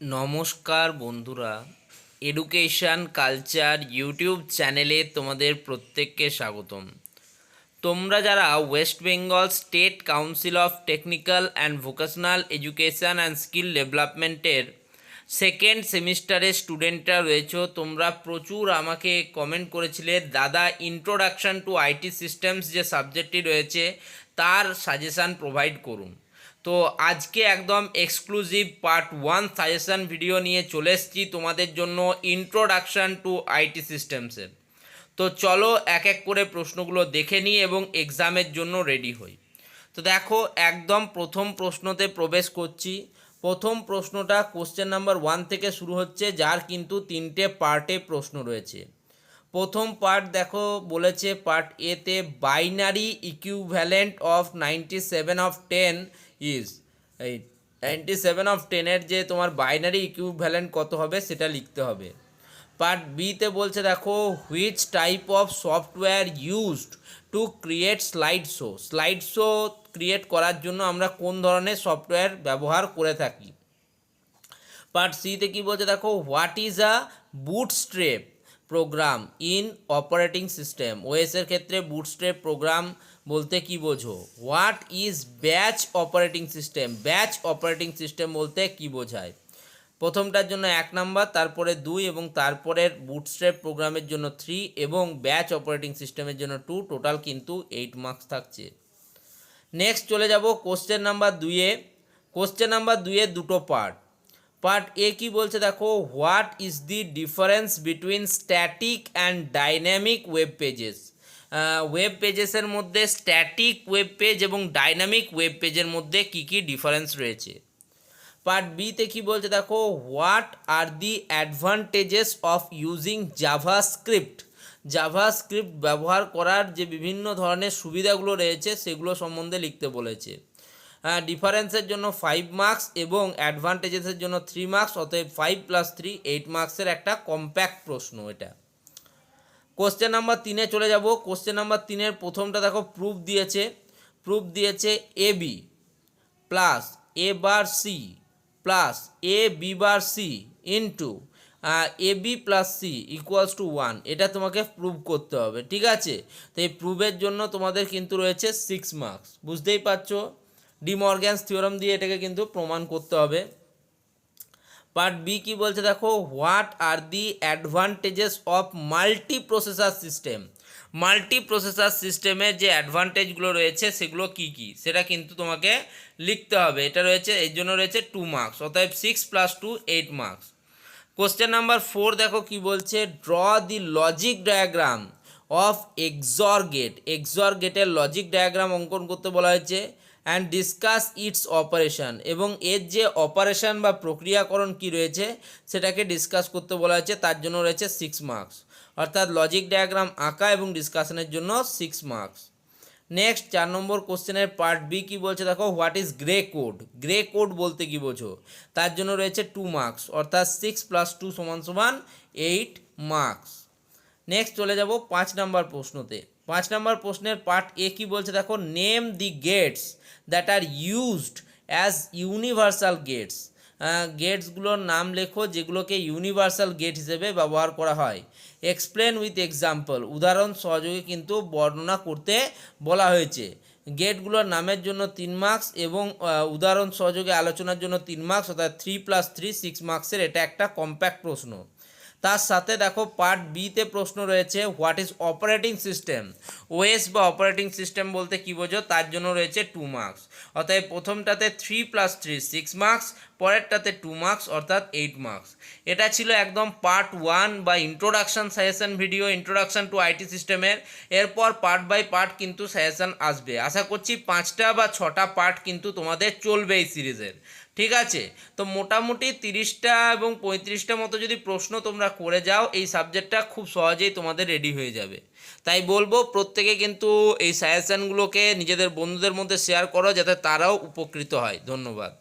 নমস্কার বন্ধুরা, education culture YouTube চ্যানেলে তোমাদের প্রত্যেককে স্বাগতম। তোমরা যারা West Bengal state council of technical and vocational education and skill ডেভেলপমেন্টের সেকেন্ড সেমিস্টারের স্টুডেন্টরা রয়েছো, তোমরা প্রচুর আমাকে কমেন্ট করেছিলে, দাদা ইন্ট্রোডাকশান টু আইটি সিস্টেমস যে সাবজেক্টটি রয়েছে তার সাজেশান প্রোভাইড করুন। তো আজকে একদম এক্সক্লুসিভ পার্ট 1 সাজেশান ভিডিও নিয়ে চলে এসেছি তোমাদের জন্য ইন্ট্রোডাকশান টু আইটি সিস্টেমসের। তো চলো এক এক করে প্রশ্নগুলো দেখে নিই এবং এক্সামের জন্য রেডি হই। তো দেখো, একদম প্রথম প্রশ্নতে প্রবেশ করছি। প্রথম প্রশ্নটা কোশ্চেন নাম্বার 1 থেকে শুরু হচ্ছে, যার কিন্তু 3টে পার্টে প্রশ্ন রয়েছে। প্রথম পার্ট দেখো বলেছে পার্ট এতে বাইনারি ইকুইভ্যালেন্ট অফ 97/10 ইজ, এই 97/10 যে তোমার বাইনারি ইকুইভ্যালেন্ট কত হবে সেটা লিখতে হবে। পার্ট বিতে বলছে দেখো which type of software used to create slide show create করার জন্য আমরা কোন ধরনের সফটওয়্যার ব্যবহার করে থাকি। পার্ট সিতে কী বলছে দেখো what is a bootstrap program in operating system. ওএসের ক্ষেত্রে বুটস্ট্র্যাপ প্রোগ্রাম বলতে কি বোঝো। What is batch operating system, batch operating system বলতে কি বোঝায়। প্রথমটার জন্য 1 নাম্বার, তারপরে 2 এবং তারপরের বুটস্ট্র্যাপ প্রোগ্রামের জন্য 3 এবং ব্যাচ অপারেটিং সিস্টেমের জন্য 2, টোটাল কিন্তু 8 মার্কস থাকছে। নেক্সট চলে যাব কোশ্চেন নাম্বার 2-এ। কোশ্চেন নাম্বার 2-এর দুটো পার্ট। পার্ট এ কি বলছে দেখো what is the difference between static and dynamic web pages. Web পেজেসের মধ্যে স্ট্যাটিক ওয়েব পেজ এবং ডাইনামিক ওয়েব পেজের মধ্যে কি কি ডিফারেন্স রয়েছে। পার্ট বিতে কী বলছে দেখো what are the advantages of using JavaScript. JavaScript ব্যবহার করার যে বিভিন্ন ধরনের সুবিধাগুলো রয়েছে সেগুলো সম্বন্ধে লিখতে বলেছে। ডিফারেন্সের জন্য 5 মার্কস এবং অ্যাডভান্টেজেসের জন্য 3 মার্কস, অতএব 5 + 3 8 মার্কসের একটা কম্প্যাক্ট প্রশ্ন এটা। কোশ্চেন নাম্বার 3-এ চলে যাব। কোশ্চেন নাম্বার 3-এর প্রথমটা দেখো প্রুফ দিয়েছে AB plus A/C plus AB/C into AB+C equals to 1। এটা তোমাকে প্রুভ করতে হবে, ঠিক আছে। তো এই প্রুভের জন্য তোমাদের কিন্তু রয়েছে 6 মার্কস, বুঝতেই পারছো। ডি মর্গ্যানস থিওরাম দিয়ে এটাকে কিন্তু প্রমাণ করতে হবে। পার্ট বি কি বলছে দেখো what are the advantages of multi processor system. Multi processor সিস্টেমের যে অ্যাডভান্টেজগুলো রয়েছে সেগুলো কি কি সেটা কিন্তু তোমাকে লিখতে হবে। এটা রয়েছে, এর জন্য রয়েছে 2 মার্কস, অতএব 6 + 2 8 মার্কস। কোশ্চেন নাম্বার 4 দেখো কি বলছে draw the logic diagram of XOR gate. XOR গেটের লজিক ডায়াগ্রাম অঙ্কন করতে বলা হয়েছে। অ্যান্ড ডিসকাস ইটস অপারেশন, এবং এর যে অপারেশন বা প্রক্রিয়াকরণ কি রয়েছে সেটাকে ডিসকাস করতে বলা হয়েছে, তার জন্য রয়েছে 6 মার্কস। অর্থাৎ লজিক ডায়াগ্রাম আঁকা এবং ডিসকাশনের জন্য 6 মার্কস। নেক্সট 4 নম্বর কোশ্চেনের পার্ট বি কি বলছে দেখো what is grey code. Grey code বলতে কি বোঝো, তার জন্য রয়েছে 2 মার্কস, অর্থাৎ 6 + 2 = 8 মার্কস। নেক্সট চলে যাব 5 নম্বর প্রশ্নতে। 5 নম্বর প্রশ্নের পার্ট এ কি বলছে দেখো name the gates that are used as universal gates. গেটসগুলোর নাম লেখো যেগুলোকে ইউনিভার্সাল গেট হিসেবে ব্যবহার করা হয়। এক্সপ্লেন উইথ এক্সাম্পল, উদাহরণ সহযোগে কিন্তু বর্ণনা করতে বলা হয়েছে। গেটগুলোর নামের জন্য 3 মার্কস এবং উদাহরণ সহযোগে আলোচনার জন্য 3 মার্কস, অর্থাৎ 3 + 3 6 মার্কসের এটা একটা কম্প্যাক্ট প্রশ্ন। তার সাথে দেখো পার্ট বিতে প্রশ্ন রয়েছে what is operating system. OS বা অপারেটিং সিস্টেম বলতে কী বোঝো, তার জন্য রয়েছে 2 মার্কস। অর্থাৎ প্রথমটাতে 3 + 3 6 মার্কস, পরেরটাতে 2 মার্কস, অর্থাৎ 8 মার্কস। এটা ছিল একদম পার্ট 1 বা introduction suggestion video, introduction to IT সিস্টেমের। এরপর পার্ট বাই পার্ট কিন্তু সাজেশন আসবে। আশা করছি 5টা বা 6টা পার্ট কিন্তু তোমাদের চলবে এই সিরিজের, ঠিক আছে। তো মোটামুটি 30টা এবং 35টা মতো যদি প্রশ্ন তোমরা করে যাও এই সাবজেক্টটা খুব সহজেই তোমাদের রেডি হয়ে যাবে। তাই বলবো প্রত্যেকে কিন্তু এই সাজেশনগুলোকে নিজেদের বন্ধুদের মধ্যে শেয়ার করো যাতে তারাও উপকৃত হয়। ধন্যবাদ।